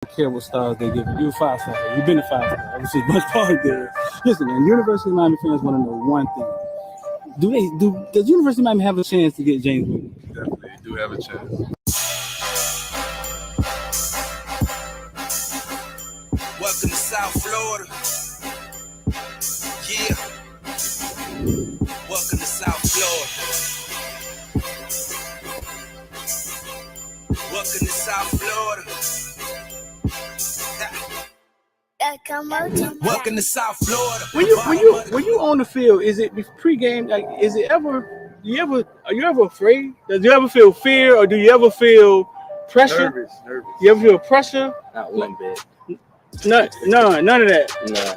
care what stars they give you. You're a five star. You've been a five star ever since Buck Park there. Listen, man, University of Miami fans want to know one thing. Does University of Miami have a chance to get James Williams? Definitely do have a chance. Welcome to South Florida. Yeah. Welcome to South Florida. Welcome to South Florida. Welcome to South Florida. When you on the field, is it pregame? Like, is it ever? Are you ever afraid? Does you ever feel fear, or do you ever feel pressure? Nervous. You ever feel pressure? Not one bit. None of that. Nah.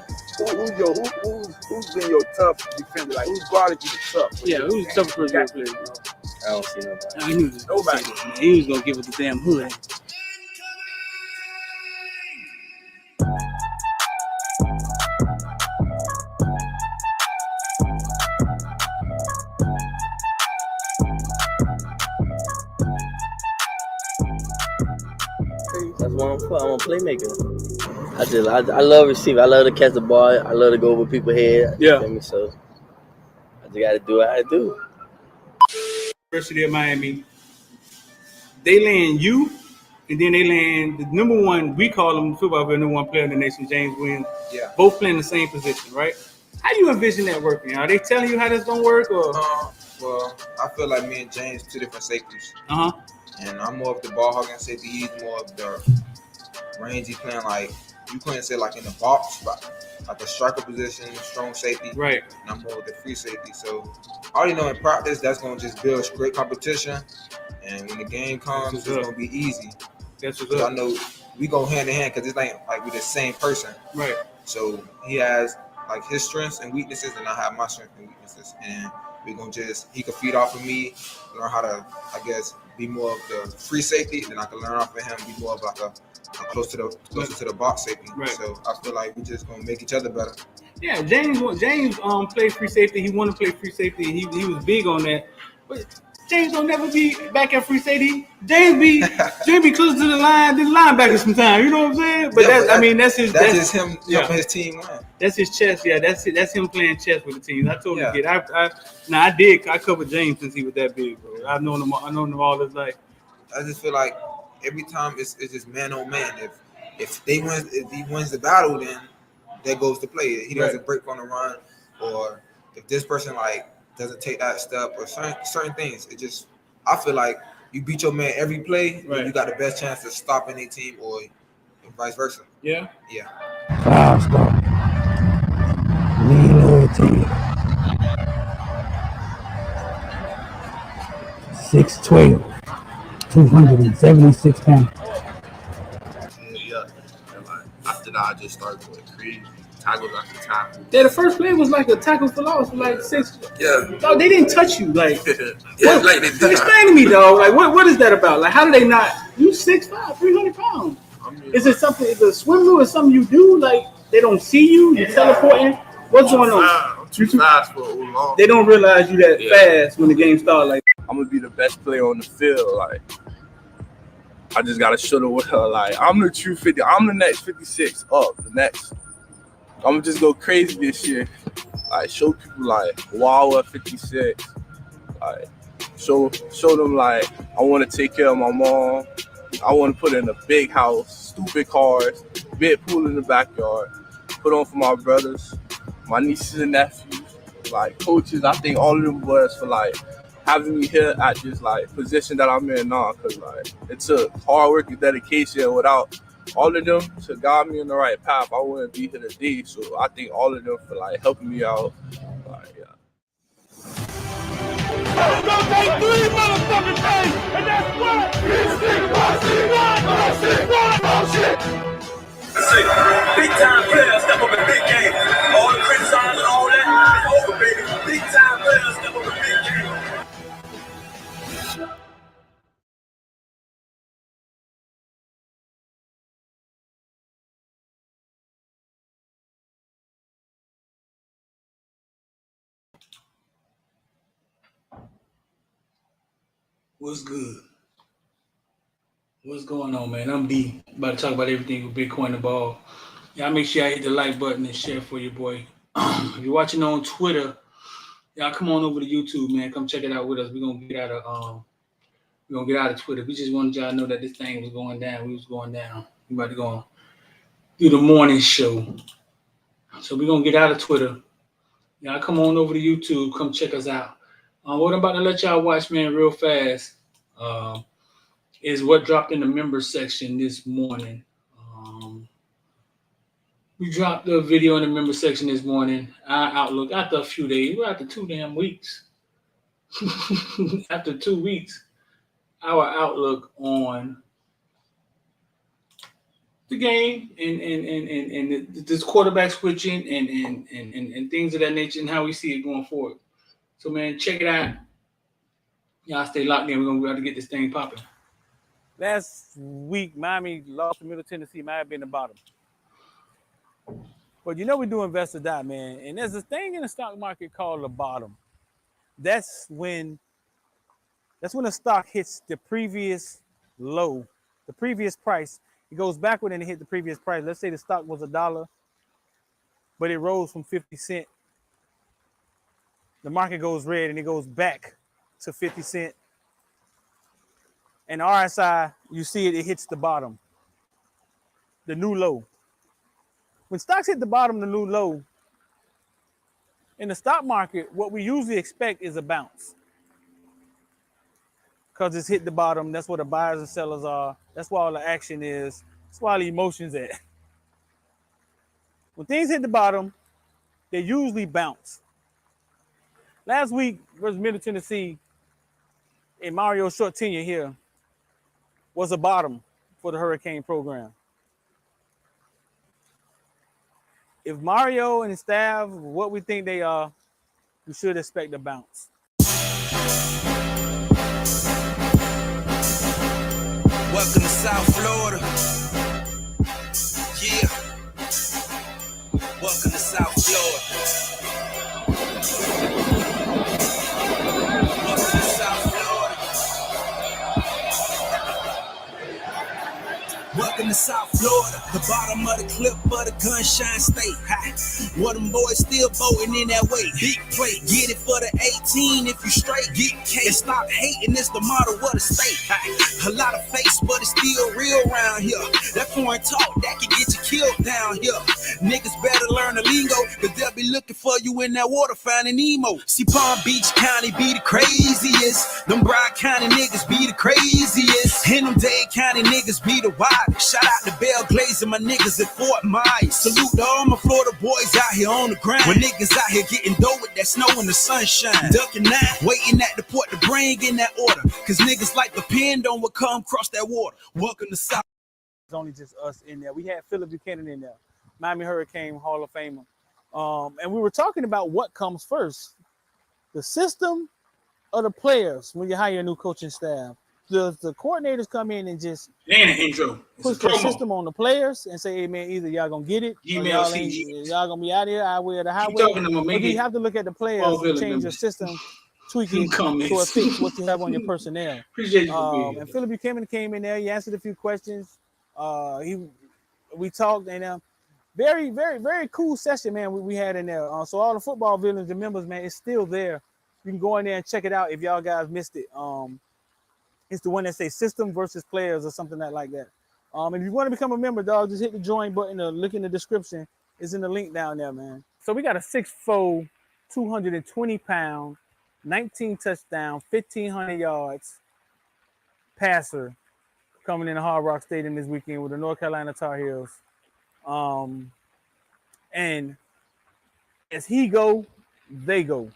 Who's been your tough defender? Like, who's guarded you the tough? Yeah, who's the toughest person you ever played? I don't see nobody. I knew this. Nobody. He was gonna give it the damn hood. That's what I'm for. I'm a playmaker. I love receiving. I love to catch the ball. I love to go over people's head. Yeah. You feel me? So I just gotta do what I do. University of Miami, they land you, and then they land the number one. We call him football player, number one player in the nation, James Williams. Yeah. Both playing the same position, right? How do you envision that working? Are they telling you how that's gonna work, or? Well, I feel like me and James two different safeties. Uh-huh. And I'm more of the ball hogging safety. He's more of the rangy playing, like you couldn't say like in the box, like a striker position, strong safety. Right. And I'm more of the free safety. So I already know in practice that's gonna just build great competition. And when the game comes, it's gonna be easy. That's what's Because up. I know we go hand in hand because it's like we're the same person. Right. So he has like his strengths and weaknesses, and I have my strengths and weaknesses. And we're gonna he can feed off of me, learn how to, I guess, be more of the free safety, then I can learn off of him, be more of like a closer to the box safety. Right. So I feel like we're just gonna make each other better. Yeah, James played free safety. He wanted to play free safety, and he was big on that. But James will never be back at free safety. James be closer to the line than the linebacker sometimes. You know what I'm saying? But Yeah, that's just him helping his team win. That's his chess. Yeah, that's him playing chess with the team. I totally Yeah. get it. I covered James since he was that big, bro. I've known him all his life. I just feel like every time it's just man on man. If he wins the battle, then that goes to play. He doesn't break on the run, or if this person like doesn't take that step, or certain things. I feel like you beat your man every play, Right. and you got the best chance to stop any team, or vice versa. Yeah. Yeah. 5-star. Lead loyalty. 6'12", 276 pounds. Yeah. And like after that, I just started going crazy. Tackles after tackle. Yeah, the first play was like a tackle for loss for like 6. Yeah. No, they didn't touch you. Like, Yeah, like they did. explain to me, dog. Like, what is that about? Like, how do they not? You 6'5", 300 pounds. I mean, Is it something? Is it a swim move or something you do? Like, they don't see you? You're teleporting? What's going on? I'm too fast for long. They don't realize you that fast when the game starts. Like, I'm gonna be the best player on the field. Like, I just gotta show the world. Like, I'm the true 50. I'm the next 56 up. The next. I'm gonna just go crazy this year. Like, show people like, wow, at 56. Like, show them like I want to take care of my mom. I want to put in a big house, stupid cars, big pool in the backyard. Put on for my brothers, my nieces and nephews, like coaches. I think all of them boys for like having me here at this like position that I'm in now, cause like it took hard work and dedication. Without all of them to guide me in the right path, I wouldn't be here today. So I think all of them for like helping me out. Like, yeah. It's gonna take 3 motherfucking days, and that's what? Big time players step up in big game. All the criticizing and all that is over, baby. Big time players step up in big game. What's good? What's going on, man? I'm B. About to talk about everything with Bitcoin and ball. Y'all make sure y'all hit the like button and share for your boy. If you're watching on Twitter, y'all come on over to YouTube, man. Come check it out with us. We're gonna get out of Twitter. We just wanted y'all to know that this thing was going down. We was going down. We about to go on do the morning show. So we're gonna get out of Twitter. Y'all come on over to YouTube. Come check us out. What I'm about to let y'all watch, man, real fast. Is what dropped in the members section this morning. We dropped the video in the member section this morning. Our outlook after a few days, we're after 2 damn weeks. After 2 weeks, our outlook on the game and this quarterback switching and things of that nature and how we see it going forward. So, man, check it out. Y'all stay locked in. We're going to be able to get this thing popping. Last week, Miami lost to Middle Tennessee. Might have been the bottom. But you know we do invest or die, man. And there's a thing in the stock market called the bottom. That's when a stock hits the previous low, the previous price. It goes backward and it hit the previous price. Let's say the stock was $1, but it rose from 50 cents. The market goes red and it goes back to 50 cents. And RSI, you see it hits the bottom, the new low. When stocks hit the bottom, the new low, in the stock market, what we usually expect is a bounce. Because it's hit the bottom. That's where the buyers and sellers are. That's where all the action is. That's where all the emotions at. When things hit the bottom, they usually bounce. Last week versus Middle Tennessee, in Mario's short tenure here, was a bottom for the Hurricane program. If Mario and his staff, what we think they are, we should expect a bounce. Welcome to South Florida. Yeah. Welcome to South Florida. Welcome to South Florida. Welcome to South Florida, the bottom of the clip, but the gunshine state. What them boys still voting in that way. Big play, get it for the 18 if you straight. Get K and stop hating, it's the motto of the state. A lot of face, but it's still real around here. That foreign talk, that can get you killed down here. Niggas better learn the lingo, cause they'll be looking for you in that water finding Nemo. See, Palm Beach County be the craziest. Them Broward County niggas be the craziest. And them Dade County niggas be the wildest. Shout out to Belle Glaze and my niggas at Fort Myers. Salute to all my Florida boys out here on the grind. When niggas out here getting dough with that snow and the sunshine. Ducking nine, waiting at the port to bring in that order. Cause niggas like depend on what come across that water. Welcome to South. It's only just us in there. We had Philip Buchanan in there, Miami Hurricane Hall of Famer. And we were talking about what comes first, the system or the players when you hire a new coaching staff. The coordinators come in and just And an intro. Push the system on the players and say, hey, man, either y'all going to get it or y'all going to be out here, highway or the highway. But you have to look at the players and change your system, tweak it so it fits what you have on your personnel. Appreciate you. And Philip Buchanan came in there. He answered a few questions. We talked, and very, very, very cool session, man, we had in there. So all the football villains and members, man, it's still there. You can go in there and check it out if y'all guys missed it. It's the one that says system versus players or something like that. If you want to become a member, dog, just hit the join button or look in the description. It's in the link down there, man. So we got a 6'4", 220-pound, 19 touchdown, 1,500 yards passer coming into Hard Rock Stadium this weekend with the North Carolina Tar Heels. And as he go, they go.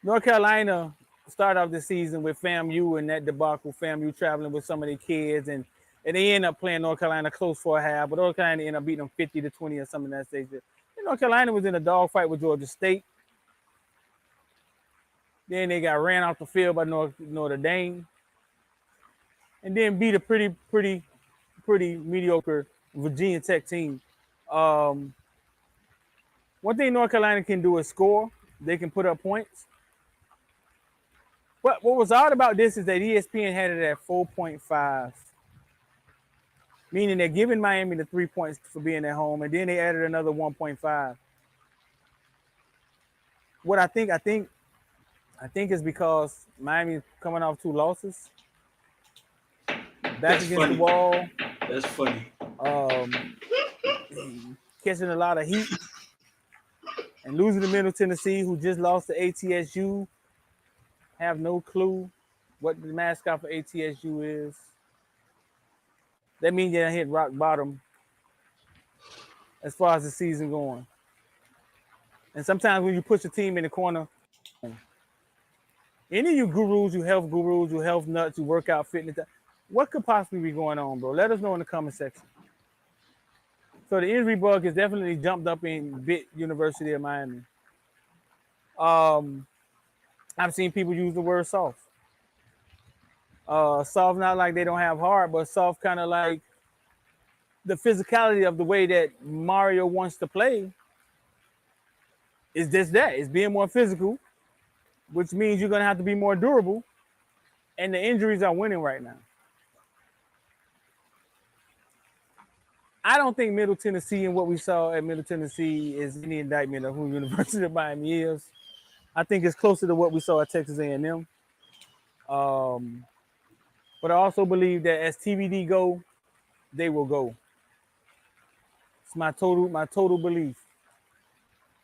North Carolina started off the season with FAMU and that debacle, FAMU traveling with some of their kids, and they end up playing North Carolina close for a half, but North Carolina ended up beating them 50-20 or something that stage. North Carolina was in a dogfight with Georgia State. Then they got ran off the field by Notre Dame, and then beat a pretty mediocre Virginia Tech team. One thing North Carolina can do is score. They can put up points. What was odd about this is that ESPN had it at 4.5, meaning they're giving Miami the 3 points for being at home, and then they added another 1.5. What I think is because Miami's coming off 2 losses, back That's against funny. the wall, That's funny. catching a lot of heat, and losing to Middle Tennessee, who just lost to ATSU. Have no clue what the mascot for ATSU is. That means you hit rock bottom as far as the season going. And sometimes when you push a team in the corner, any of you gurus, you health nuts, you workout fitness, what could possibly be going on, bro? Let us know in the comment section. So the injury bug has definitely jumped up in Bit University of Miami. I've seen people use the word soft. Soft, not like they don't have heart, but soft kind of like the physicality of the way that Mario wants to play is just that. It's being more physical, which means you're going to have to be more durable. And the injuries are winning right now. I don't think Middle Tennessee and what we saw at Middle Tennessee is any indictment of who University of Miami is. I think it's closer to what we saw at Texas A&M. But I also believe that as TBD go, they will go. It's my total belief.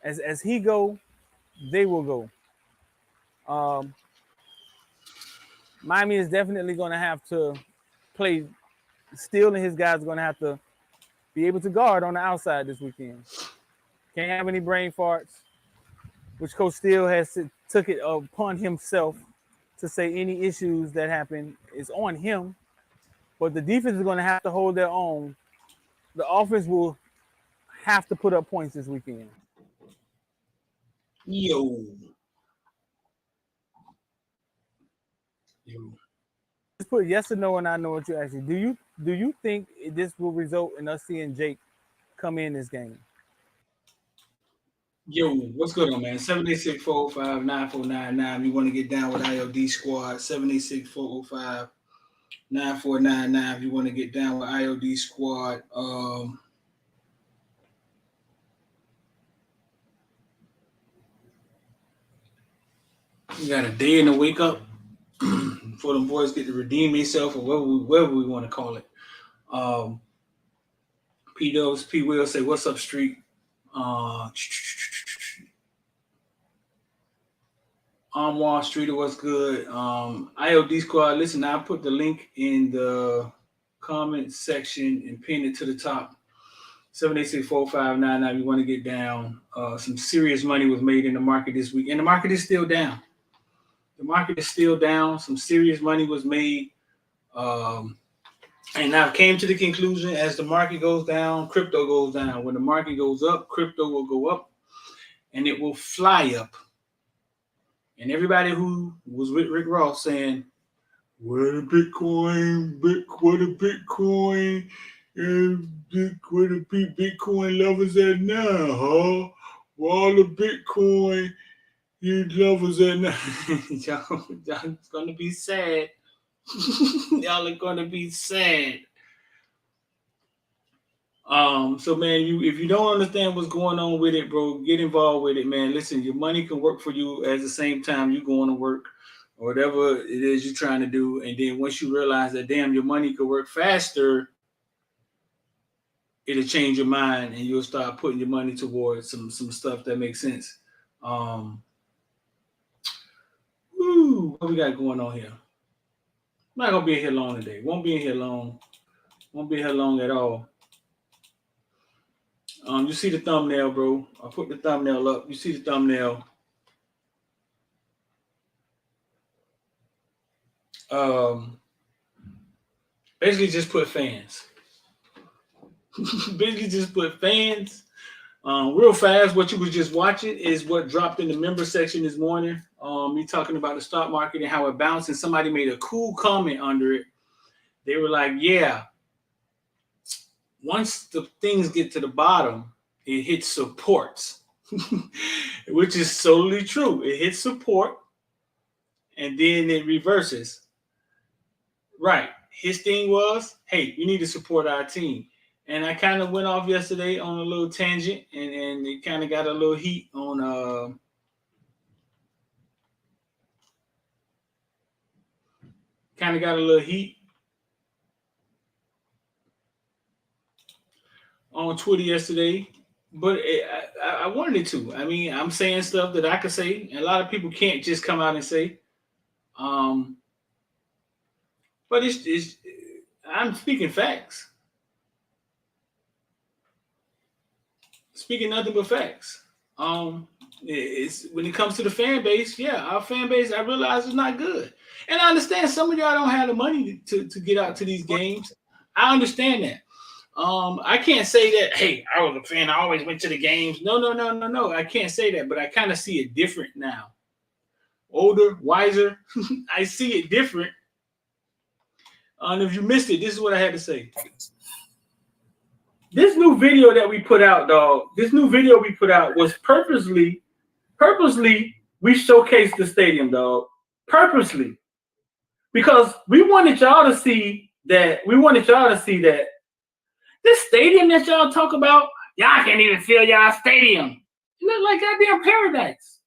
As he go, they will go. Miami is definitely going to have to play. Steele and his guys are going to have to be able to guard on the outside this weekend. Can't have any brain farts, which Coach Steele has took it upon himself to say any issues that happen is on him. But the defense is going to have to hold their own. The offense will have to put up points this weekend. Yo. Just put yes or no, and I know what you're asking. Do you think this will result in us seeing Jake come in this game? Yo, what's good on, man? 786-405-9499. You want to get down with IOD Squad. 786-405-9499. If you want to get down with IOD Squad. You got a day in the wake up before them boys get to redeem themselves, or whatever we want to call it. P Will say, "What's up, Street?" Wall Street, what's good? IOD Squad. Listen, I put the link in the comment section and pin it to the top. 786-405-99. You want to get down. Some serious money was made in the market this week, and the market is still down. Some serious money was made. And I've came to the conclusion, as the market goes down, crypto goes down. When the market goes up, crypto will go up, and it will fly up. And everybody who was with Rick Ross saying, where the Bitcoin, where the Bitcoin, and where the Bitcoin lovers at now, huh? Where all the Bitcoin lovers at now? Y'all it's gonna be sad. Y'all are gonna be sad. So man, if you don't understand what's going on with it, bro, get involved with it, man. Listen, your money can work for you at the same time you going to work or whatever it is you're trying to do. And then once you realize that, damn, your money could work faster, it'll change your mind and you'll start putting your money towards some stuff that makes sense. What we got going on here? I'm not gonna be in here long today. Won't be in here long at all. You see the thumbnail, bro. I put the thumbnail up. You see the thumbnail. Basically just put fans. Real fast, what you was just watching is what dropped in the member section this morning. Me talking about the stock market and how it bounced, and somebody made a cool comment under it. They were like, yeah, once the things get to the bottom, it hits supports, which is solely true. It hits support, and then it reverses. Right. His thing was, hey, we need to support our team. And I kind of went off yesterday on a little tangent, and it kind of got a little heat on on Twitter yesterday, but I wanted to. I mean, I'm saying stuff that I could say, and a lot of people can't just come out and say. But it's I'm speaking facts. Speaking nothing but facts. It's when it comes to the fan base, yeah, our fan base, I realize is not good. And I understand some of y'all don't have the money to get out to these games. I understand that. I can't say that, hey, I was a fan, I always went to the games. No. I can't say that, but I kind of see it different now. Older, wiser, I see it different. And if you missed it, this is what I had to say. This new video that we put out, dog, was purposely we showcased the stadium, dog. Purposely. Because we wanted y'all to see that this stadium that y'all talk about, y'all can't even fill y'all stadium. It look like goddamn paradise.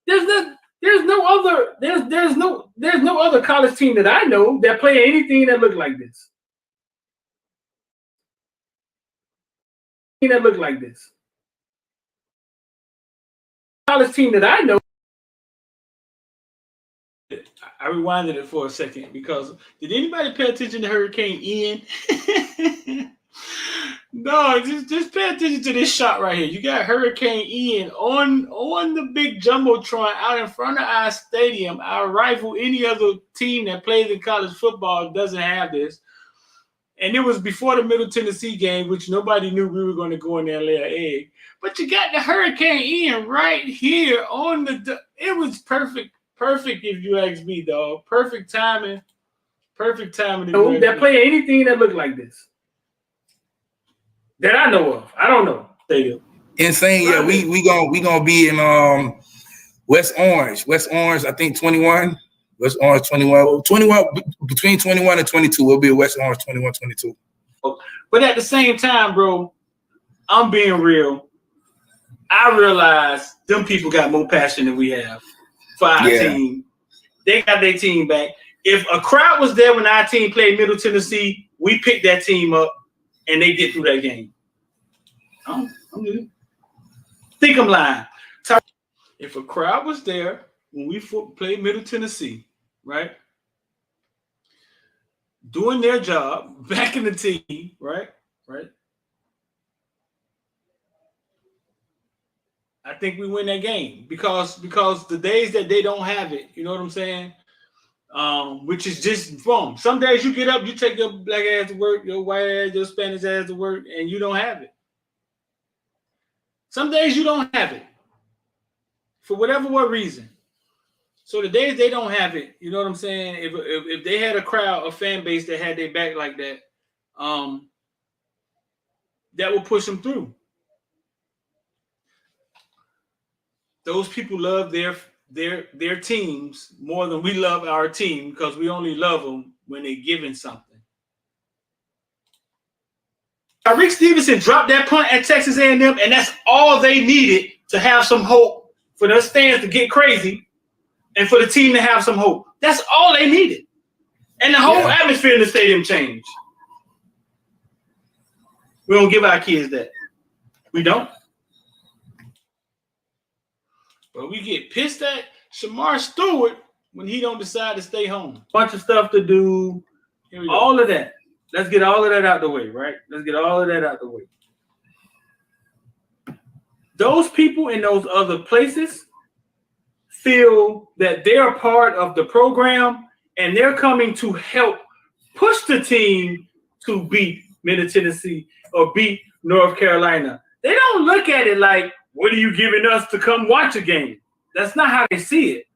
There's no other college team that I know that play anything that look like this. College team that I know. I rewinded it for a second because did anybody pay attention to Hurricane Ian? No, just pay attention to this shot right here. You got Hurricane Ian on the big jumbotron out in front of our stadium. Our rival, any other team that plays in college football doesn't have this. And it was before the Middle Tennessee game, which nobody knew we were going to go in there and lay an egg. But you got the Hurricane Ian right here on it was perfect if you ask me, dog. Perfect timing. That play anything that look like this. That I know of. I don't know. Insane. Yeah, we gonna be in West Orange. I think 21. West Orange 21. 21 between 21 and 22. We'll be at West Orange 21, 22. But at the same time, bro, I'm being real. I realize them people got more passion than we have for our team. They got their team back. If a crowd was there when our team played Middle Tennessee, we picked that team up and they get through that game. I'm good. Think I'm lying. If a crowd was there when we played Middle Tennessee, right? Doing their job, backing the team, right? I think we win that game because the days that they don't have it, you know what I'm saying? Which is just wrong. Some days you get up, you take your black ass to work, your white ass, your Spanish ass to work, and you don't have it. Some days you don't have it for whatever reason. So the days they don't have it, you know what I'm saying? If they had a crowd, a fan base that had their back like that, that will push them through. Those people love their teams more than we love our team because we only love them when they're giving something. Rick Stevenson dropped that punt at Texas A&M, and that's all they needed to have some hope for the stands to get crazy and for the team to have some hope. That's all they needed. And the whole atmosphere in the stadium changed. We don't give our kids that. We don't. But we get pissed at Shamar Stewart when he don't decide to stay home. Bunch of stuff to do. All of that. Let's get all of that out the way, right? Those people in those other places feel that they're part of the program and they're coming to help push the team to beat Middle Tennessee or beat North Carolina. They don't look at it like, what are you giving us to come watch a game? That's not how they see it.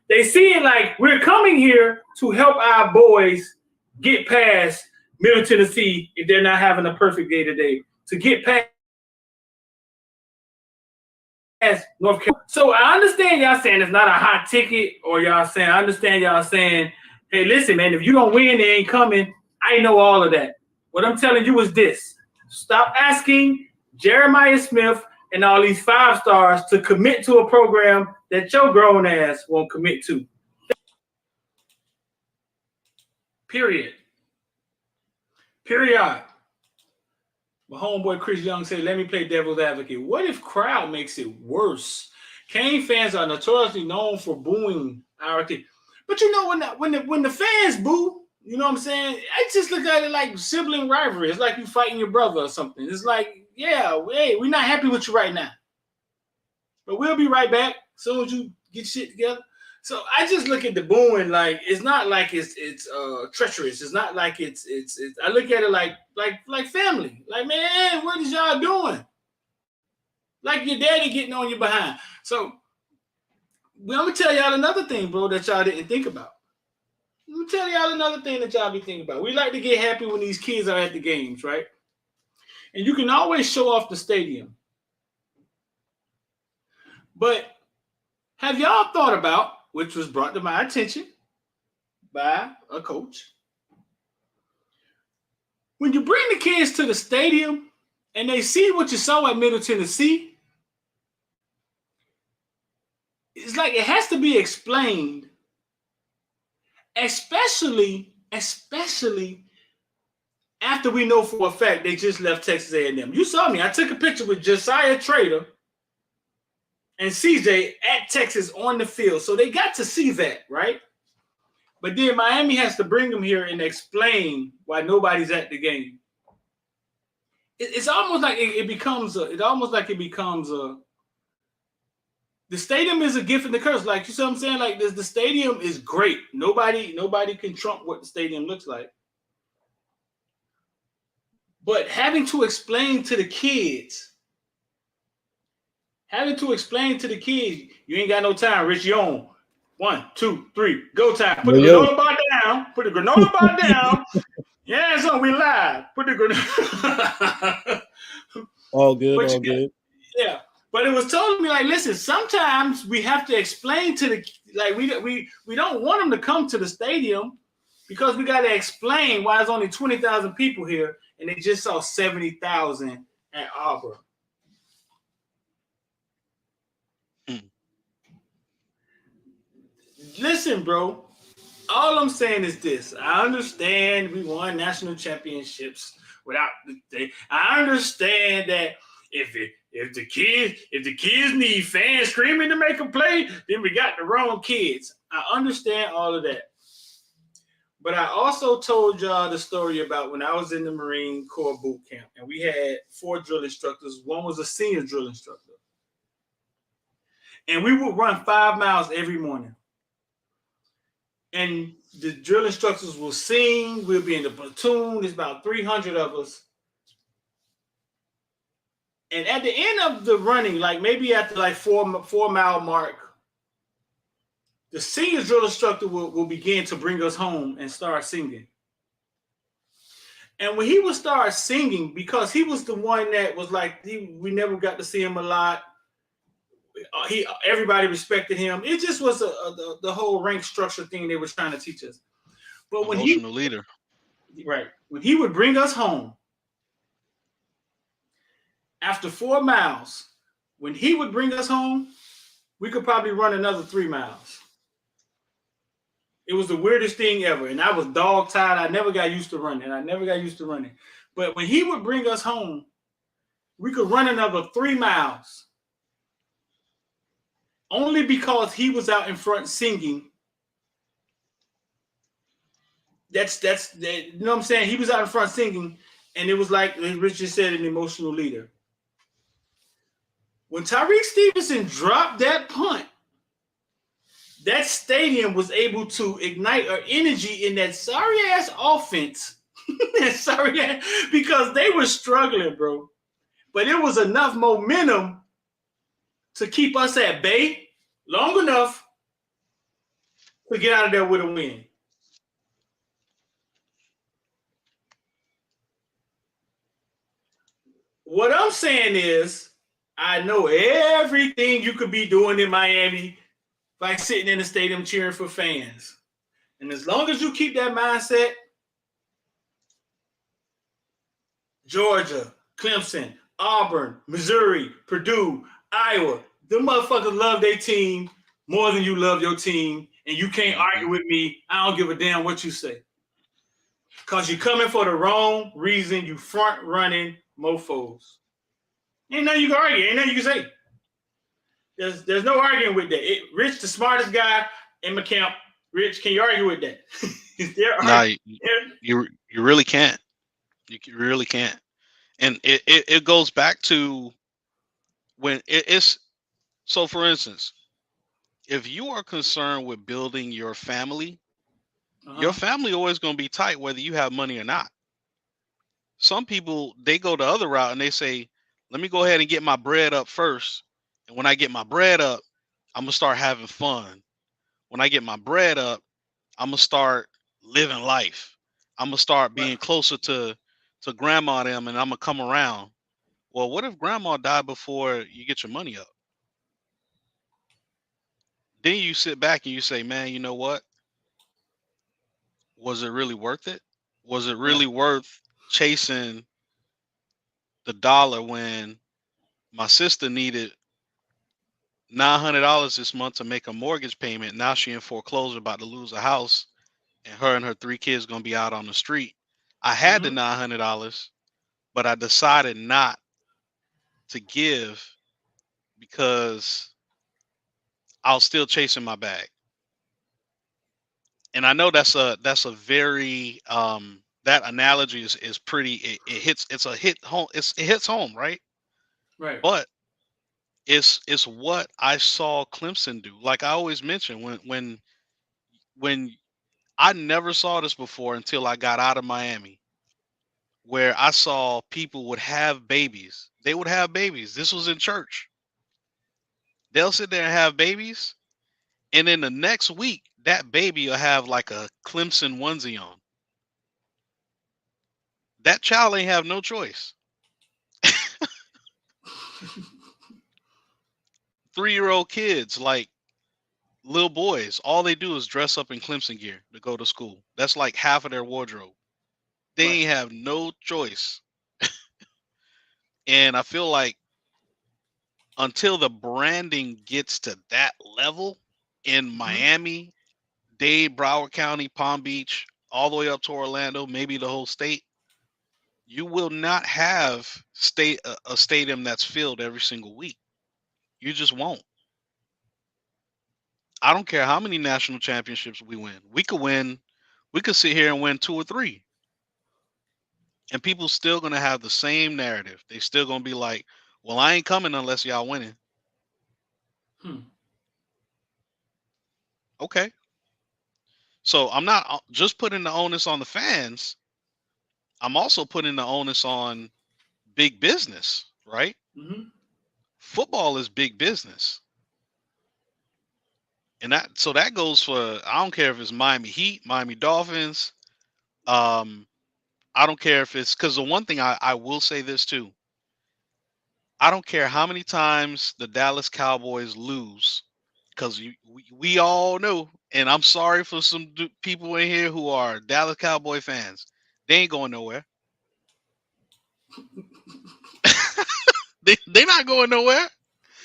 They see it like we're coming here to help our boys get past Middle Tennessee if they're not having a perfect day today, to get past as North Carolina. So I understand y'all saying it's not a hot ticket, or y'all saying, I understand y'all saying, hey, listen, man, if you don't win, they ain't coming. I know all of that. What I'm telling you is this. Stop asking Jeremiah Smith and all these 5-stars to commit to a program that your grown ass won't commit to. Period. Period. My homeboy Chris Young said, let me play devil's advocate. What if crowd makes it worse? Kane fans are notoriously known for booing our team. But you know, when the fans boo, you know what I'm saying? I just look at it like sibling rivalry. It's like you fighting your brother or something. It's like, yeah, hey, we're not happy with you right now. But we'll be right back as soon as you get shit together. So I just look at the booing like it's not like it's treacherous. It's not like it's I look at it like family. Like, man, what is y'all doing? Like your daddy getting on your behind. So I'm gonna tell y'all another thing, bro, that y'all didn't think about. Let me tell y'all another thing that y'all be thinking about. We like to get happy when these kids are at the games, right? And you can always show off the stadium. But have y'all thought about, which was brought to my attention by a coach, when you bring the kids to the stadium and they see what you saw at Middle Tennessee, it's like it has to be explained, especially after we know for a fact they just left Texas A&M. You saw me. I took a picture with Josiah Trader and CJ at Texas on the field. So they got to see that, right? But then Miami has to bring them here and explain why nobody's at the game. It's almost like it becomes the stadium is a gift and the curse. Like, you see what I'm saying? Like, the stadium is great. Nobody can trump what the stadium looks like. But having to explain to the kids, you ain't got no time, Rich. You on 1, 2, 3, go time. Put the granola bar down. Put the granola bar down. Yeah, so we live. Put the granola. All good. Yeah, but it was told to me like, listen, sometimes we have to explain to the we don't want them to come to the stadium because we got to explain why there's only 20,000 people here and they just saw 70,000 at Auburn. Listen, bro, all I'm saying is this. I understand we won national championships without I understand that if the kids need fans screaming to make a play, then we got the wrong kids. I understand all of that. But I also told y'all the story about when I was in the Marine Corps boot camp and we had 4 drill instructors. One was a senior drill instructor. And we would run 5 miles every morning. And the drill instructors will sing. We'll be in the platoon. There's about 300 of us. And at the end of the running, like maybe at the 4-mile mark, the senior drill instructor will begin to bring us home and start singing. And when he would start singing, because he was the one that was like, we never got to see him a lot. Everybody respected him. It just was the whole rank structure thing they were trying to teach us. But when emotional leader, right, when he would bring us home after 4 miles, when he would bring us home, we could probably run another 3 miles. It was the weirdest thing ever, and I was dog tired. I never got used to running. But when he would bring us home, we could run another 3 miles. Only because he was out in front singing. That's you know what I'm saying? He was out in front singing, and it was like Rich just said, an emotional leader. When Tyreek Stevenson dropped that punt, that stadium was able to ignite an energy in that sorry-ass offense. Because they were struggling, bro. But it was enough momentum to keep us at bay long enough to get out of there with a win. What I'm saying is, I know everything you could be doing in Miami, like sitting in the stadium cheering for fans. And as long as you keep that mindset, Georgia, Clemson, Auburn, Missouri, Purdue, Iowa, them motherfuckers love their team more than you love your team. And you can't argue with me. I don't give a damn what you say. Because you're coming for the wrong reason. You front running mofos. Ain't nothing you can argue. Ain't nothing you can say. There's no arguing with that. Rich, the smartest guy in my camp. Rich, can you argue with that? Nah, you really can't. You really can't. And it goes back to when it's so. For instance, if you are concerned with building your family always going to be tight whether you have money or not. Some people, they go the other route and they say, let me go ahead and get my bread up first. And when I get my bread up, I'm going to start having fun. When I get my bread up, I'm going to start living life. I'm going to start being closer to grandma and them, and I'm going to come around. Well, what if grandma died before you get your money up? Then you sit back and you say, man, you know what? Was it really worth it? Was it really worth chasing the dollar when my sister needed $900 this month to make a mortgage payment? Now she in foreclosure, about to lose a house, and her 3 kids gonna be out on the street. I had the $900, but I decided not to give because I was still chasing my bag. And I know that's a very that analogy is pretty, it hits, it's a hit home, it hits home, right? Right. But it's what I saw Clemson do. Like I always mention, when I never saw this before until I got out of Miami, where I saw people would have babies. They would have babies. This was in church. They'll sit there and have babies, and then the next week, that baby will have like a Clemson onesie on. That child ain't have no choice. 3-year-old kids, like little boys, all they do is dress up in Clemson gear to go to school. That's like half of their wardrobe. They ain't have no choice. And I feel like until the branding gets to that level in Miami, Dade, Broward County, Palm Beach, all the way up to Orlando, maybe the whole state, you will not have a stadium that's filled every single week. You just won't. I don't care how many national championships we win. We could sit here and win 2 or 3. And people still gonna have the same narrative. They still gonna be like, well, I ain't coming unless y'all winning. Okay. So I'm not just putting the onus on the fans. I'm also putting the onus on big business, right? Football is big business. And that goes for, I don't care if it's Miami Heat, Miami Dolphins. I don't care if it's, because the one thing I will say this too. I don't care how many times the Dallas Cowboys lose, because we all know, and I'm sorry for some people in here who are Dallas Cowboy fans. They ain't going nowhere. They're not going nowhere.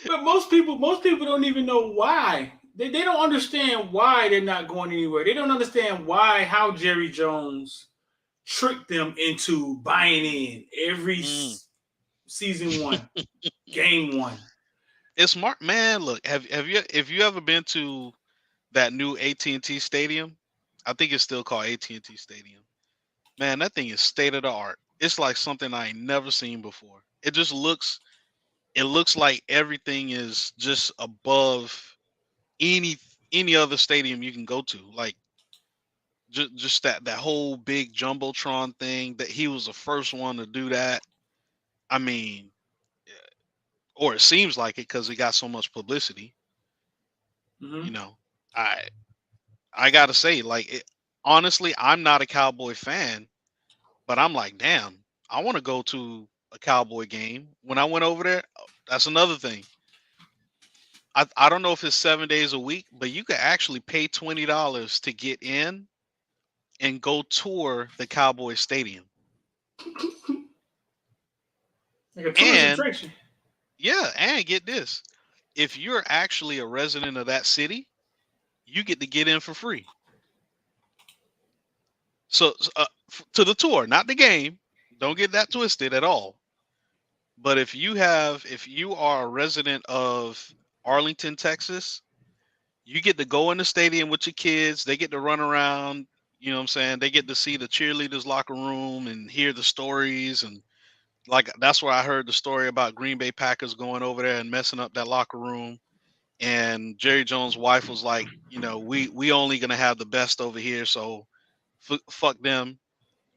But most people don't even know why. They don't understand why they're not going anywhere. They don't understand how Jerry Jones tricked them into buying in every season 1, game 1. It's smart, man. Look, if you ever been to that new AT&T Stadium? I think it's still called AT&T Stadium. Man, that thing is state of the art. It's like something I ain't never seen before. It looks like everything is just above any other stadium you can go to. Like just that whole big jumbotron thing, that he was the first one to do that. I mean, or it seems like it because it got so much publicity. You know, I gotta say, like, honestly, I'm not a Cowboy fan, but I'm like, damn, I want to go to a Cowboy game. When I went over there, That's another thing. I don't know if it's 7 days a week, but you could actually pay $20 to get in and go tour the Cowboys Stadium. Like a tourist attraction. Yeah, and get this. If you're actually a resident of that city, you get to get in for free. So to the tour, not the game. Don't get that twisted at all. But if you are a resident of Arlington, Texas, you get to go in the stadium with your kids. They get to run around. You know what I'm saying? They get to see the cheerleaders' locker room and hear the stories. And like, that's where I heard the story about Green Bay Packers going over there and messing up that locker room. And Jerry Jones' wife was like, we only going to have the best over here. So fuck them.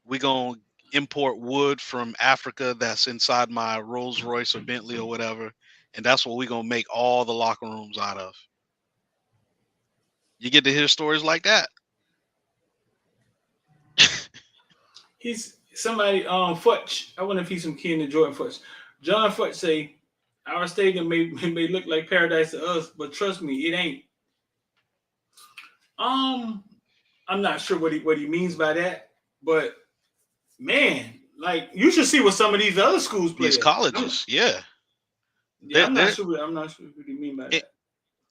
We going to import wood from Africa that's inside my Rolls Royce or Bentley or whatever. And that's what we going to make all the locker rooms out of. You get to hear stories like that. He's somebody, Futch. I wonder if he's some kid in Jordan Futch. John Futch say, our stadium may look like paradise to us, but trust me, it ain't. I'm not sure what he means by that, but man, like, you should see what some of these other schools play. These colleges, yeah. I'm not sure what he mean by that.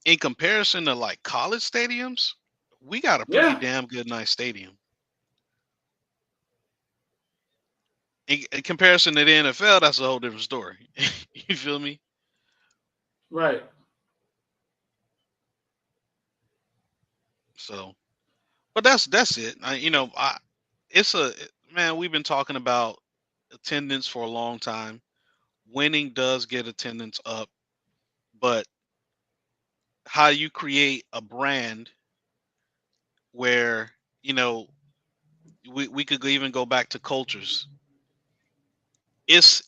In comparison to like college stadiums, we got a pretty damn good nice stadium. In comparison to the NFL, that's a whole different story. You feel me? Right. So, but that's it. We've been talking about attendance for a long time. Winning does get attendance up, but how you create a brand where, we could even go back to cultures. It's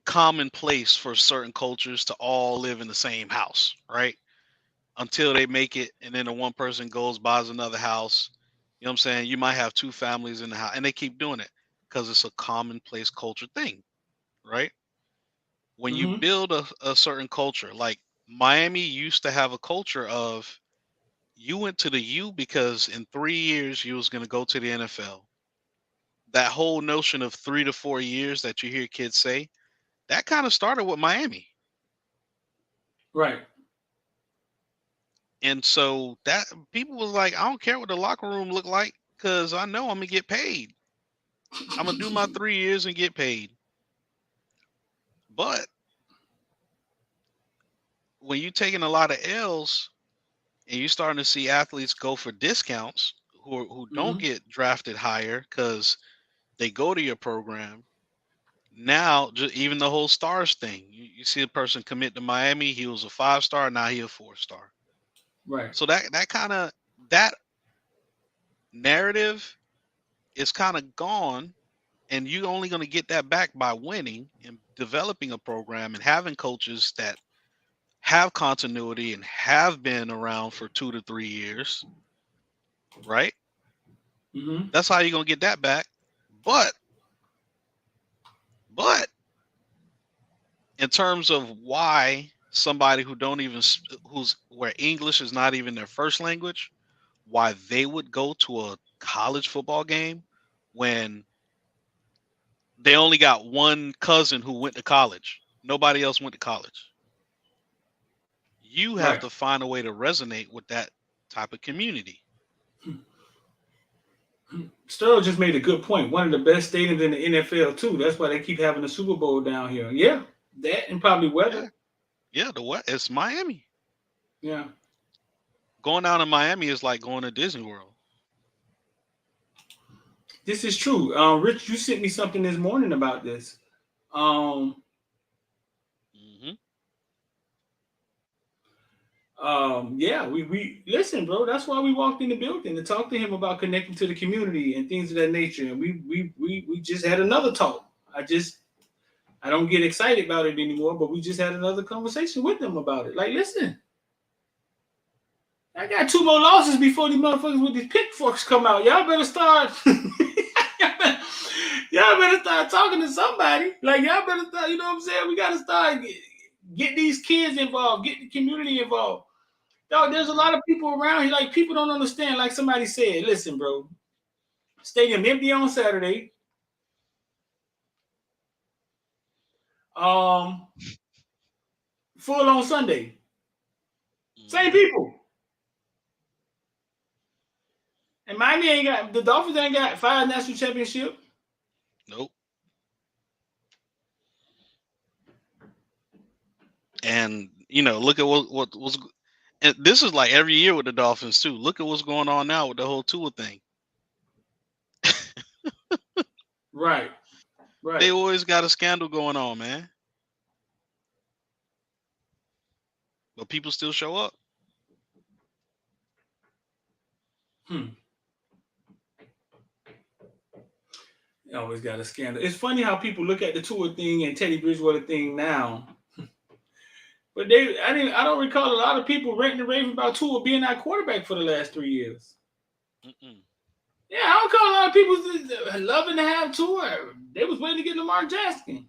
commonplace for certain cultures to all live in the same house, right? Until they make it, and then the one person goes, buys another house. You know what I'm saying? You might have two families in the house, and they keep doing it because it's a commonplace culture thing, right? When you build a certain culture, like Miami used to have a culture of, you went to the U because in 3 years you was going to go to the NFL. That whole notion of 3 to 4 years that you hear kids say, that kind of started with Miami. Right. And so that people was like, I don't care what the locker room look like because I know I'm going to get paid. I'm going to do my 3 years and get paid. But when you're taking a lot of L's and you're starting to see athletes go for discounts who don't get drafted higher because they go to your program. Now, even the whole stars thing, you see a person commit to Miami, he was a 5-star, now he a 4-star. Right. So that narrative is kind of gone, and you're only going to get that back by winning and developing a program and having coaches that have continuity and have been around for 2 to 3 years, right? That's how you're going to get that back. But in terms of why somebody where English is not even their first language, why they would go to a college football game when they only got one cousin who went to college. Nobody else went to college. You have to find a way to resonate with that type of community. Sterling just made a good point. One of the best stadiums in the NFL too. That's why they keep having the Super Bowl down here. Yeah, that and probably weather. Yeah, it's Miami. Yeah, going down to Miami is like going to Disney World. This is true. Rich, you sent me something this morning about this. Yeah, we listen, bro. That's why we walked in the building to talk to him about connecting to the community and things of that nature. And we just had another talk. I don't get excited about it anymore, but we just had another conversation with them about it. Like, listen, I got 2 more losses before these motherfuckers with these pitchforks come out. Y'all better start. Y'all better start talking to somebody. Like, y'all better start. You know what I'm saying? We gotta start Get these kids involved. Get the community involved. Dog, there's a lot of people around here. Like, people don't understand. Like somebody said, listen, bro. Stadium empty on Saturday. Full on Sunday. Same people. And Miami ain't got, the Dolphins ain't got 5 national championships. Nope. And look at what was. And this is like every year with the Dolphins too. Look at what's going on now with the whole Tua thing. Right. They always got a scandal going on, man. But people still show up. You always got a scandal. It's funny how people look at the Tua thing and Teddy Bridgewater thing now. But I don't recall a lot of people ranting and raving about Tua being our quarterback for the last 3 years. Yeah, I don't call a lot of people loving to have Tua. They was waiting to get Lamar Jackson.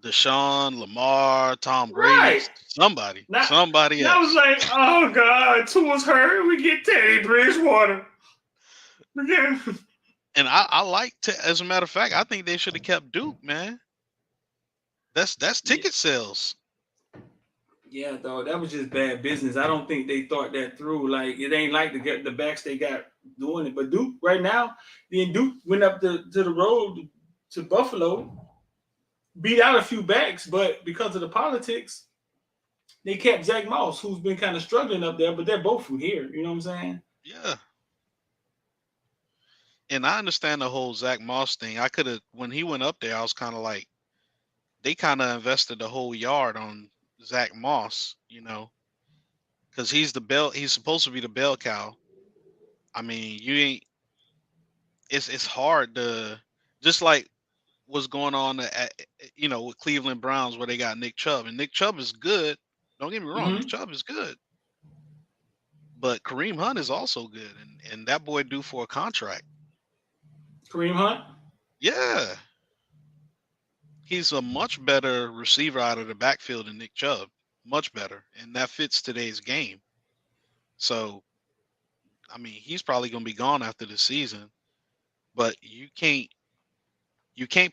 Deshaun, Lamar, Tom Brady, Right. somebody else. I was like, oh God, Tua's hurt. We get Teddy Bridgewater. Yeah. And I like to, as a matter of fact, I think they should have kept Duke, man. That's ticket sales. Yeah, though, that was just bad business. I don't think they thought that through. Like, it ain't like the backs they got doing it. But Duke right now, then Duke went up to the road to Buffalo, beat out a few backs, but because of the politics, they kept Zach Moss, who's been kind of struggling up there, but they're both from here. You know what I'm saying? Yeah. And I understand the whole Zach Moss thing. When he went up there, I was kind of like, they kind of invested the whole yard on Zach Moss, because he's supposed to be the bell cow. I mean, it's hard to, just like what's going on with Cleveland Browns, where they got Nick Chubb, and Nick Chubb is good. Don't get me wrong, Nick Chubb is good, but Kareem Hunt is also good, and that boy due for a contract. Kareem Hunt? Yeah. He's a much better receiver out of the backfield than Nick Chubb. Much better. And that fits today's game. So, he's probably going to be gone after the season. But you can't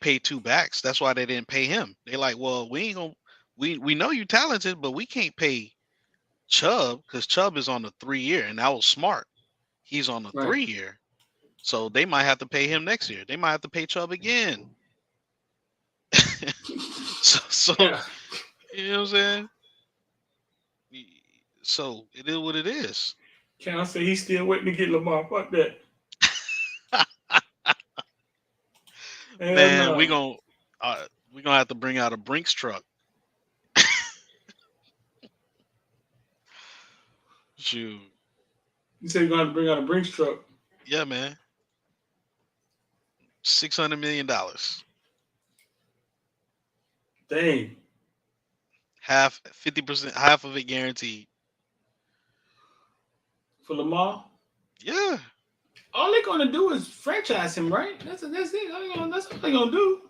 pay 2 backs. That's why they didn't pay him. They like, well, we know you're talented, but we can't pay Chubb because Chubb is on the 3-year, and that was smart. He's on the 3-year. So they might have to pay him next year. They might have to pay Chubb again. so yeah. You know what I'm saying? So it is what it is. Can I say he's still waiting to get Lamar? Fuck that. Man, we're gonna have to bring out a Brinks truck. Shoot. You said you're gonna bring out a Brinks truck? Yeah, man. $600 million. Dang. 50%, half of it guaranteed. For Lamar? Yeah. All they're gonna do is franchise him, right? That's it. That's what they're gonna do.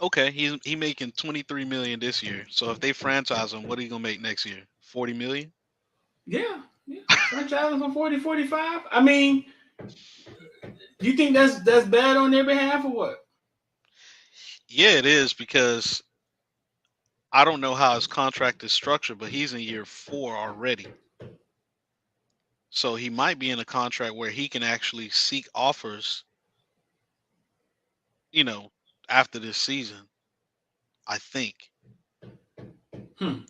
Okay, he making $23 million this year. So if they franchise him, what are you gonna make next year? $40 million? Yeah. Franchise him for 40, 45. I mean, do you think that's bad on their behalf or what? Yeah, it is, because I don't know how his contract is structured, but he's in year 4 already. So he might be in a contract where he can actually seek offers, after this season, I think.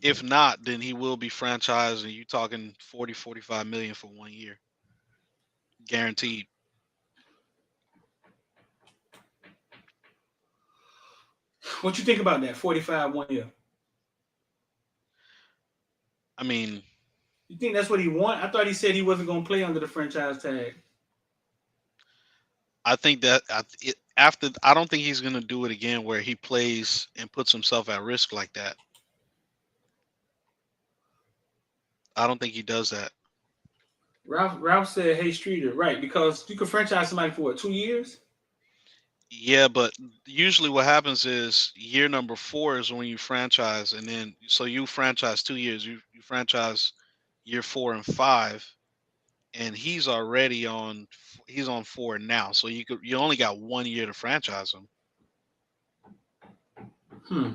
If not, then he will be franchised, and you're talking 40, 45 million for 1 year. Guaranteed. What you think about that? 45 1 year. You think that's what he want? I thought he said he wasn't going to play under the franchise tag. I think that I don't think he's going to do it again where he plays and puts himself at risk like that. I don't think he does that. Ralph said, "Hey Streeter, right? Because you could franchise somebody for what, 2 years?" Yeah, but usually what happens is year number 4 is when you franchise, and then so you franchise 2 years. You franchise year 4 and 5, and he's on 4 now. So you only got 1 year to franchise him. Hmm.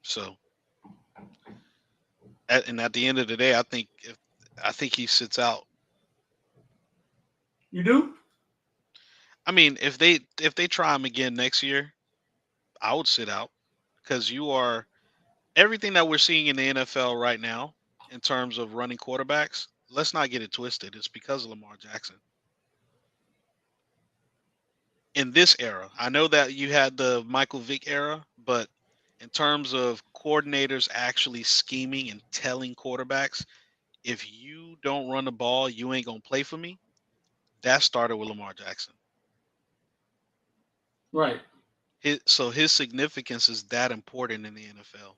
So at the end of the day, I think he sits out. You do? I mean, if they try him again next year, I would sit out because you are everything that we're seeing in the NFL right now in terms of running quarterbacks. Let's not get it twisted. It's because of Lamar Jackson. In this era, I know that you had the Michael Vick era, but in terms of coordinators actually scheming and telling quarterbacks, if you don't run the ball, you ain't gonna play for me. That started with Lamar Jackson. Right. So his significance is that important in the NFL.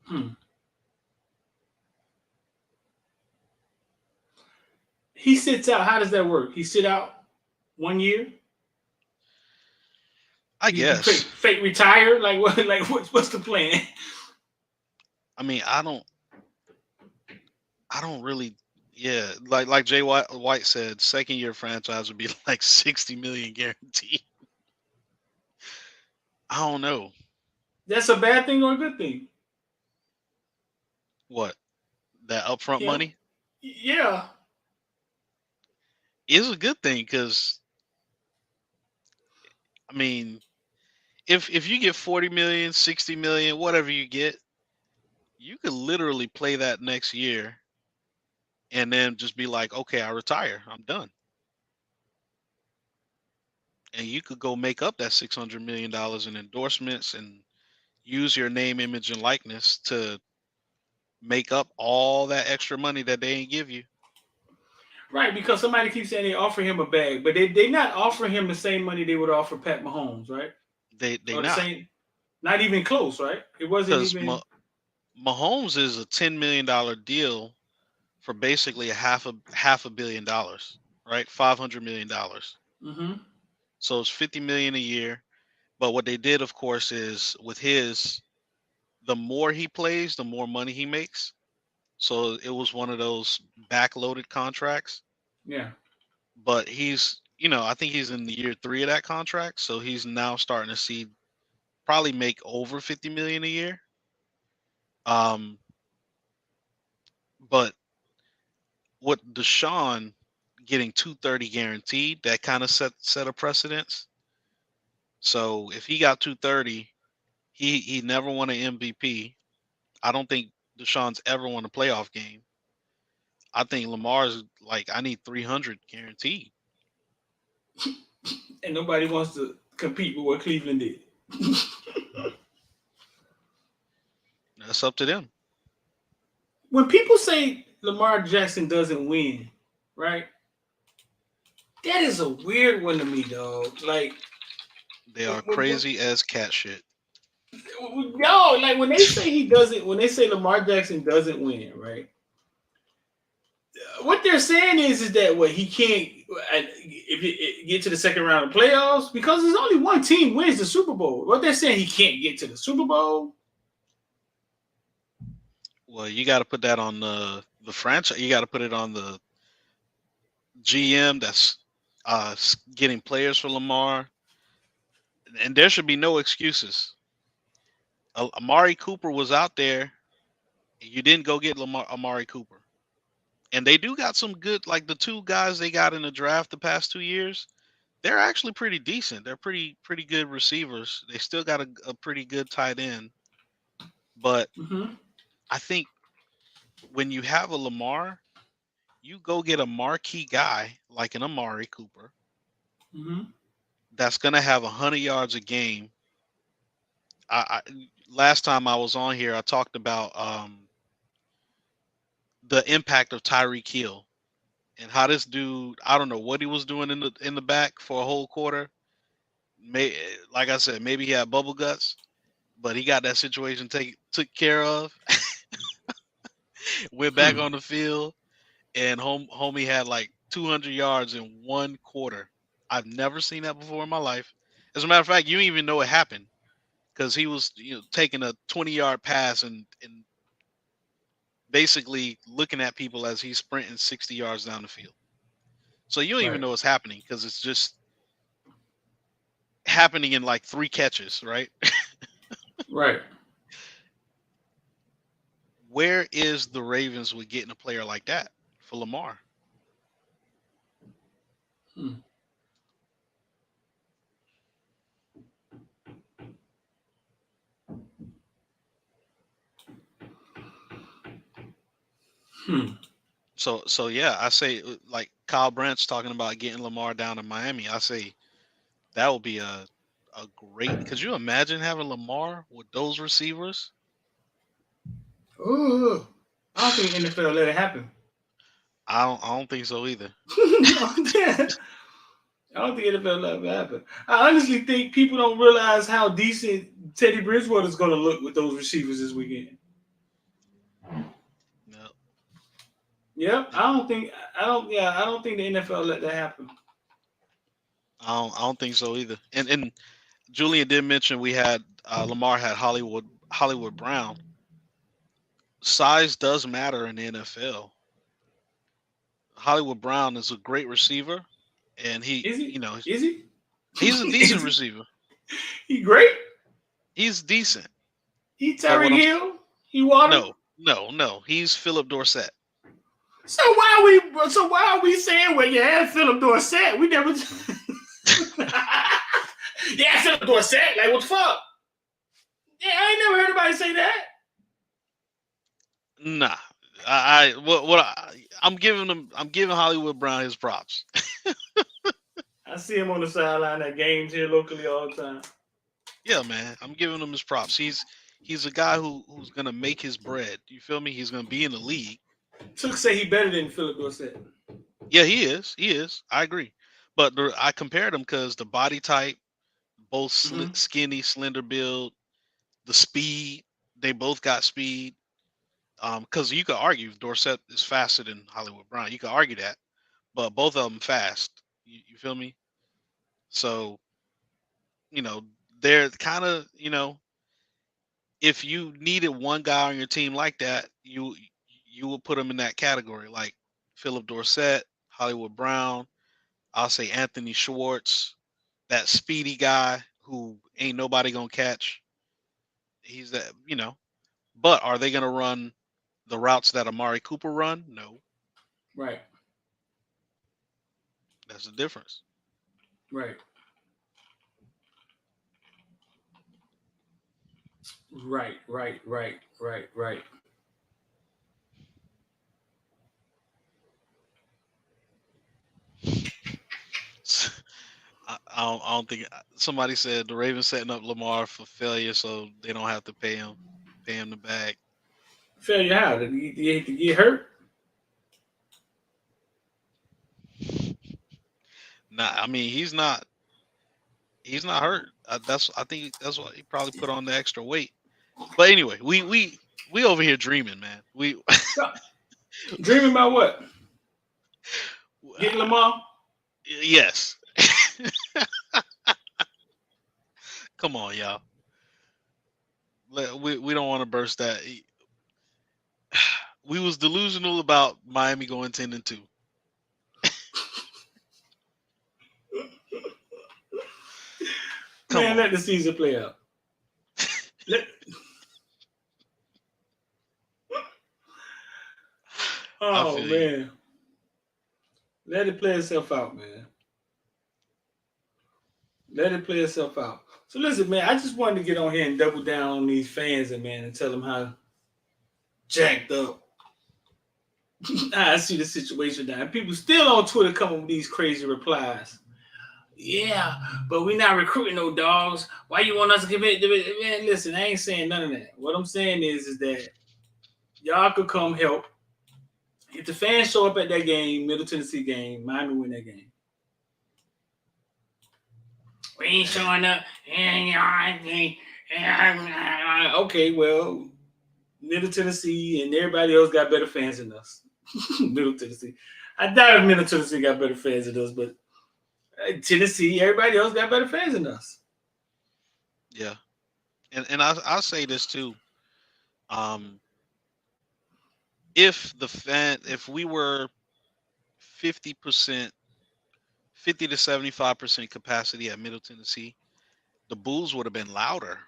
Hmm. He sits out. How does that work? He sit out 1 year. I You guess. fake retire. Like what? Like what's the plan? I mean, I don't really. Yeah, like Jay White said, second year franchise would be like 60 million guaranteed. I don't know That's a bad thing or a good thing? what that upfront Yeah. money Yeah. is a good thing because I mean, if you get 40 million, 60 million, whatever you get, you could literally play that next year and then just be like, okay, I retire, I'm done, and you could go make up that $600 million in endorsements and use your name, image, and likeness to make up all that extra money that they ain't give you. Right, because somebody keeps saying they offer him a bag, but they not offering him the same money they would offer Pat Mahomes, right? They Or the not same, not even close, right? It wasn't because even. Mahomes is a $10 million deal for basically half a billion dollars, right? $500 million. Mm-hmm. So it's 50 million a year. But what they did, of course, is with the more he plays, the more money he makes. So it was one of those backloaded contracts. Yeah. But I think he's in the year 3 of that contract. So he's now starting to see probably make over 50 million a year. Um, but what Deshaun getting 230 guaranteed, that kind of set a precedence. So if he got 230, he never won an MVP. I don't think Deshaun's ever won a playoff game. I think Lamar's like, I need 300 guaranteed. And nobody wants to compete with what Cleveland did. That's up to them. When people say Lamar Jackson doesn't win, right? That is a weird one to me, dog. Like, They are crazy as cat shit. no, like when they say he doesn't, when they say Lamar Jackson doesn't win, right? What they're saying is that what he can't if it get to the second round of playoffs because there's only one team wins the Super Bowl. What they're saying, he can't get to the Super Bowl. Well, you got to put that on the franchise. You got to put it on the GM that's getting players for Lamar, and there should be no excuses. Amari Cooper was out there. You didn't go get Amari Cooper. And they do got some good, like the two guys they got in the draft the past 2 years. They're actually pretty decent. They're pretty good receivers. They still got a pretty good tight end. But I think when you have a Lamar, you go get a marquee guy like an Amari Cooper that's gonna have 100 yards a game. Last time I was on here, I talked about the impact of Tyreek Hill and how this dude, I don't know what he was doing in the back for a whole quarter. Like I said, maybe he had bubble guts, but he got that situation took care of. Went back on the field, and homie had like 200 yards in one quarter. I've never seen that before in my life. As a matter of fact, you didn't even know it happened because he was taking a 20-yard pass and basically looking at people as he's sprinting 60 yards down the field. So you don't even Right. know what's happening because it's just happening in like 3 catches, right? Right. Where is the Ravens with getting a player like that for Lamar? Hmm. So yeah, I say like Kyle Brandt's talking about getting Lamar down to Miami. I say that would be a great. Could you imagine having Lamar with those receivers? Ooh. I don't think NFL let it happen. I don't think so either. I don't think NFL let it happen. I honestly think people don't realize how decent Teddy Bridgewater is going to look with those receivers this weekend. No. Yep. I don't think the NFL let that happen. I don't think so either. And Julian did mention we had Lamar had Hollywood Brown. Size does matter in the NFL. Hollywood Brown is a great receiver, and Is he? he's a Is decent he? receiver. He great? He's decent. He But what Tyreek I'm Hill? He Waddle? no. He's Philip Dorsett. So why are we saying, well, you had Philip Dorsett? We never. Yeah, Philip Dorsett. Like, what the fuck? Yeah, I ain't never heard anybody say that. Nah, I'm giving Hollywood Brown his props. I see him on the sideline at games here locally all the time. Yeah, man, I'm giving him his props. He's a guy who's gonna make his bread. You feel me? He's gonna be in the league. Took say he better than Philip Dorsett. Yeah, he is. I agree. But I compared him because the body type, both skinny, slender build, the speed. They both got speed. Because you could argue Dorsett is faster than Hollywood Brown. You could argue that, but both of them fast. You feel me? So they're kind of if you needed one guy on your team like that, you would put him in that category, like Philip Dorsett, Hollywood Brown. I'll say Anthony Schwartz, that speedy guy who ain't nobody gonna catch. He's that. But are they gonna run the routes that Amari Cooper run? No. Right. That's the difference. Right. Right. I don't think somebody said the Ravens setting up Lamar for failure, so they don't have to pay him the bag. Failure how? Did he get hurt? Nah, I mean he's not hurt. I think that's why he probably put on the extra weight. But anyway, we over here dreaming, man. We Dreaming about what? Getting Lamar? Yes. Come on, y'all. We don't want to burst that. We was delusional about Miami going 10-2. Man, let the season play out. Oh man. Let it play itself out, man. Let it play itself out. So listen, man, I just wanted to get on here and double down on these fans and tell them how jacked up I see the situation now. People still on Twitter coming with these crazy replies. Yeah, but we're not recruiting no dogs. Why you want us to commit? Man, listen, I ain't saying none of that. What I'm saying is that y'all could come help. If the fans show up at that game, Middle Tennessee game, Miami win that game. We ain't showing up. Okay, well, Middle Tennessee and everybody else got better fans than us. Middle Tennessee. I doubt if Middle Tennessee got better fans than us, but Tennessee, everybody else got better fans than us. Yeah, and I'll say this too. If we were 50%, 50 to 75% capacity at Middle Tennessee, the boos would have been louder.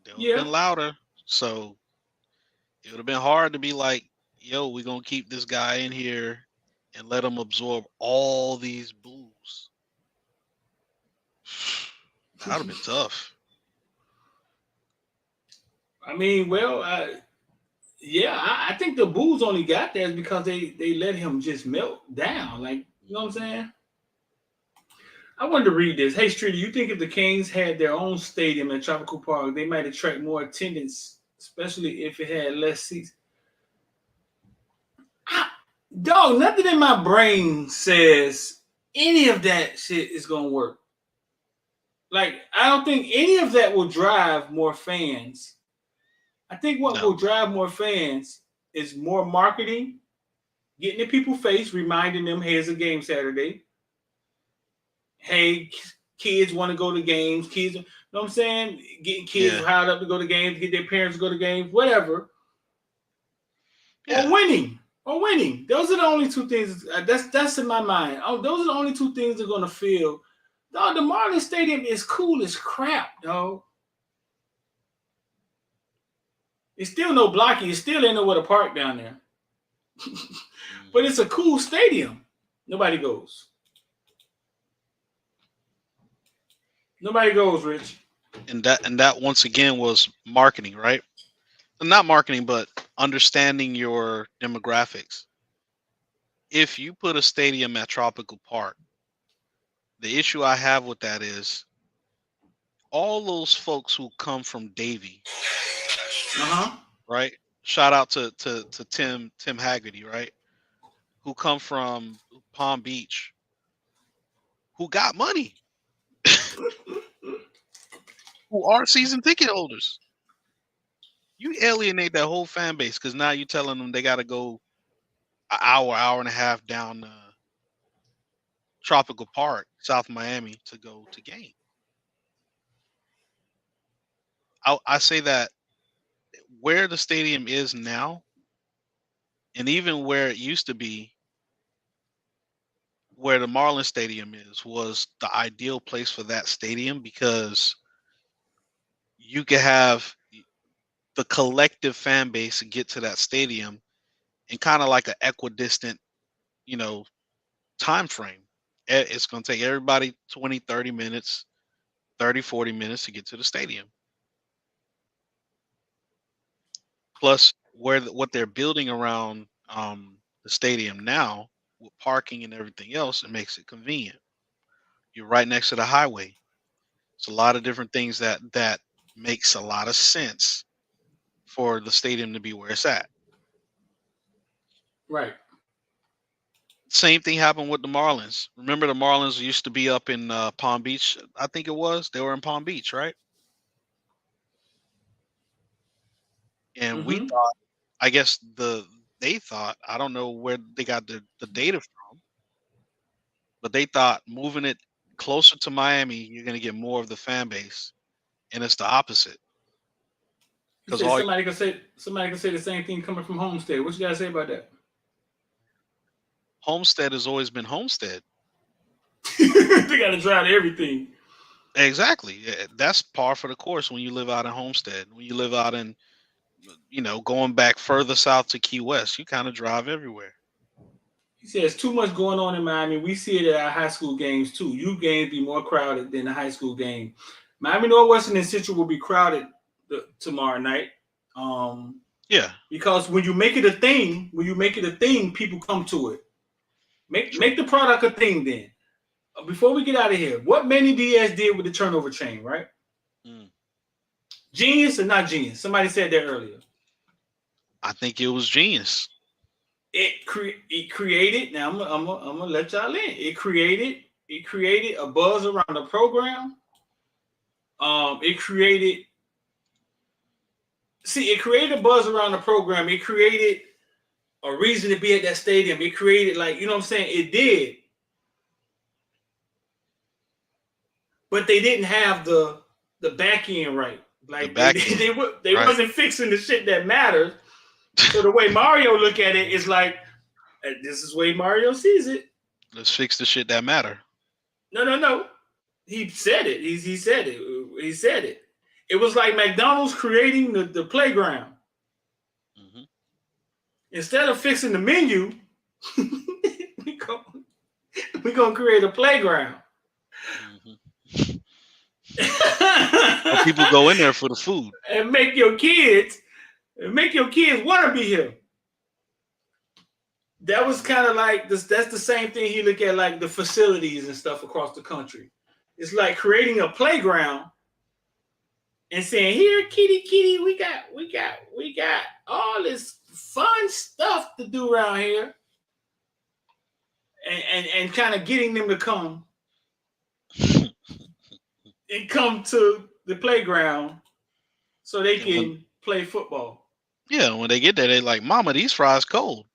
They would have been louder. So it would have been hard to be like, yo, we're gonna keep this guy in here and let him absorb all these boos. That would have been tough. I mean, well, I think the boos only got there because they let him just melt down. Like, you know what I'm saying? I wanted to read this. Hey, Street, do you think if the Kings had their own stadium at Tropical Park, they might attract more attendance, especially if it had less seats? Dog, nothing in my brain says any of that shit is going to work. Like, I don't think any of that will drive more fans. I think what will drive more fans is more marketing, getting in people's face, reminding them, hey, it's a game Saturday. Hey, kids want to go to games. Kids, you know what I'm saying? Getting kids riled up to go to games, get their parents to go to games, whatever. Yeah. Or winning. Those are the only two things. That's in my mind. Oh, those are the only two things they're going to feel. Dog, the Marlins Stadium is cool as crap, dog. It's still no blocky. It still ain't nowhere to park down there. But it's a cool stadium. Nobody goes. Nobody goes, Rich. And that once again was marketing, right? Not marketing, but understanding your demographics. If you put a stadium at Tropical Park, the issue I have with that is all those folks who come from Davie, right? Shout out to Tim Haggerty, right? Who come from Palm Beach, who got money, who are season ticket holders. You alienate that whole fan base because now you're telling them they got to go an hour and a half down Tropical Park, South Miami, to go to game. I say that where the stadium is now, and even where it used to be, where the Marlins Stadium is, was the ideal place for that stadium because you could have the collective fan base get to that stadium in kind of like an equidistant, time frame. It's going to take everybody 20, 30 minutes, 30, 40 minutes to get to the stadium. Plus, what they're building around the stadium now, with parking and everything else, it makes it convenient. You're right next to the highway. It's a lot of different things that makes a lot of sense for the stadium to be where it's at. Right. Same thing happened with the Marlins. Remember, the Marlins used to be up in Palm Beach. I think it was. They were in Palm Beach, right? And we thought, I guess they thought, I don't know where they got the data from, but they thought moving it closer to Miami, you're going to get more of the fan base, and it's the opposite. Because somebody can say the same thing coming from Homestead. What you gotta say about that? Homestead has always been Homestead. They gotta drive to everything. Exactly. That's par for the course when you live out in Homestead. When you live out in, going back further south to Key West, you kind of drive everywhere. He says too much going on in Miami. We see it at our high school games too. U games be more crowded than the high school game. Miami Northwestern and Central will be crowded tomorrow night. Yeah. Because when you make it a thing, people come to it. Make the product a thing then. Before we get out of here, what Manny Diaz did with the turnover chain, right? Genius or not genius? Somebody said that earlier. I think it was genius. It created. Now I'm gonna let y'all in. It created a buzz around the program. It created see, it created a buzz around the program. It created a reason to be at that stadium. It created, like, you know what I'm saying? It did. But they didn't have the back end right. Like, they right. wasn't fixing the shit that matters. So the way Mario look at it is like, this is the way Mario sees it. Let's fix the shit that matter. No. He said it. He said it. He said it. It was like McDonald's creating the playground. Mm-hmm. Instead of fixing the menu, we gonna create a playground. Mm-hmm. Well, people go in there for the food and make your kids want to be here. That was kind of like this. That's the same thing he look at, like the facilities and stuff across the country. It's like creating a playground and saying, "Here, kitty, we got all this fun stuff to do around here," and kind of getting them to come and come to the playground so they can play football. Yeah, when they get there, they're like, "Mama, these fries cold."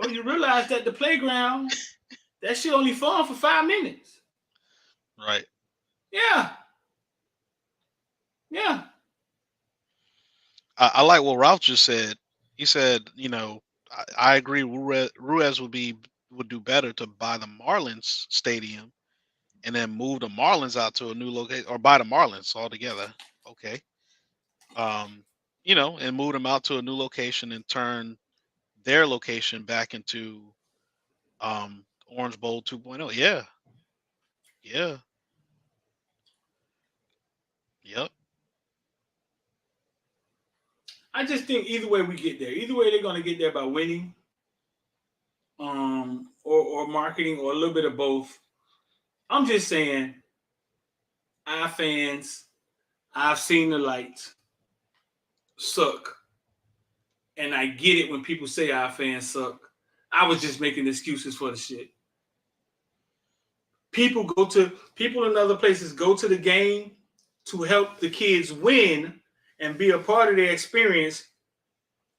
Oh, you realize that the playground, that shit only fun for 5 minutes. Right. Yeah. I like what Ralph just said. He said, I agree. Ruiz would do better to buy the Marlins stadium and then move the Marlins out to a new location, or buy the Marlins altogether. Okay. And move them out to a new location and turn their location back into Orange Bowl 2.0. Yeah. Yep. I just think either way we get there. Either way they're gonna get there by winning, or marketing, or a little bit of both. I'm just saying, our fans, I've seen the lights, suck. And I get it when people say our fans suck. I was just making excuses for the shit. People in other places go to the game to help the kids win and be a part of their experience,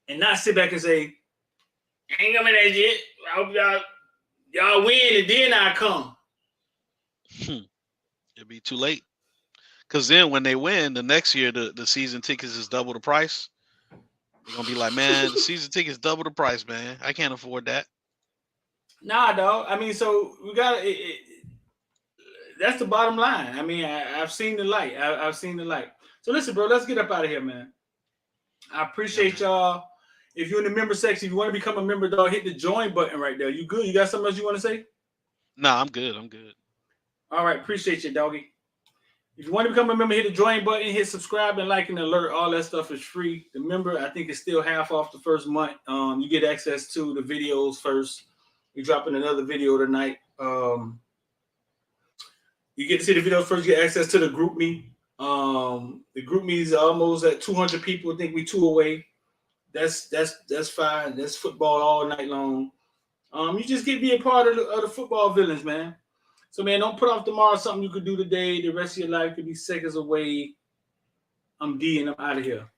and not sit back and say, I ain't coming that shit. I hope y'all win and then I come. It'll be too late. Because then when they win, the next year the season tickets is double the price. They're going to be like, man, the season ticket's double the price, man. I can't afford that. Nah, dog. I mean, so we got it. That's the bottom line. I mean, I've seen the light. I've seen the light. So listen, bro, let's get up out of here, man. I appreciate y'all. If you're in the member section, if you want to become a member, dog, hit the join button right there. You good? You got something else you want to say? Nah, I'm good. All right. Appreciate you, doggy. If you want to become a member, hit the join button, hit subscribe and like and alert. All that stuff is free. The member, I think, is still half off the first month. You get access to the videos first. We're dropping another video tonight. You get to see the videos first. You get access to the group me. The group me is almost at 200 people. I think we 2 away. That's fine. That's football all night long. You just get to be a part of the football villains, man. So, man, don't put off tomorrow something you could do today. The rest of your life could be seconds away. I'm D and I'm out of here.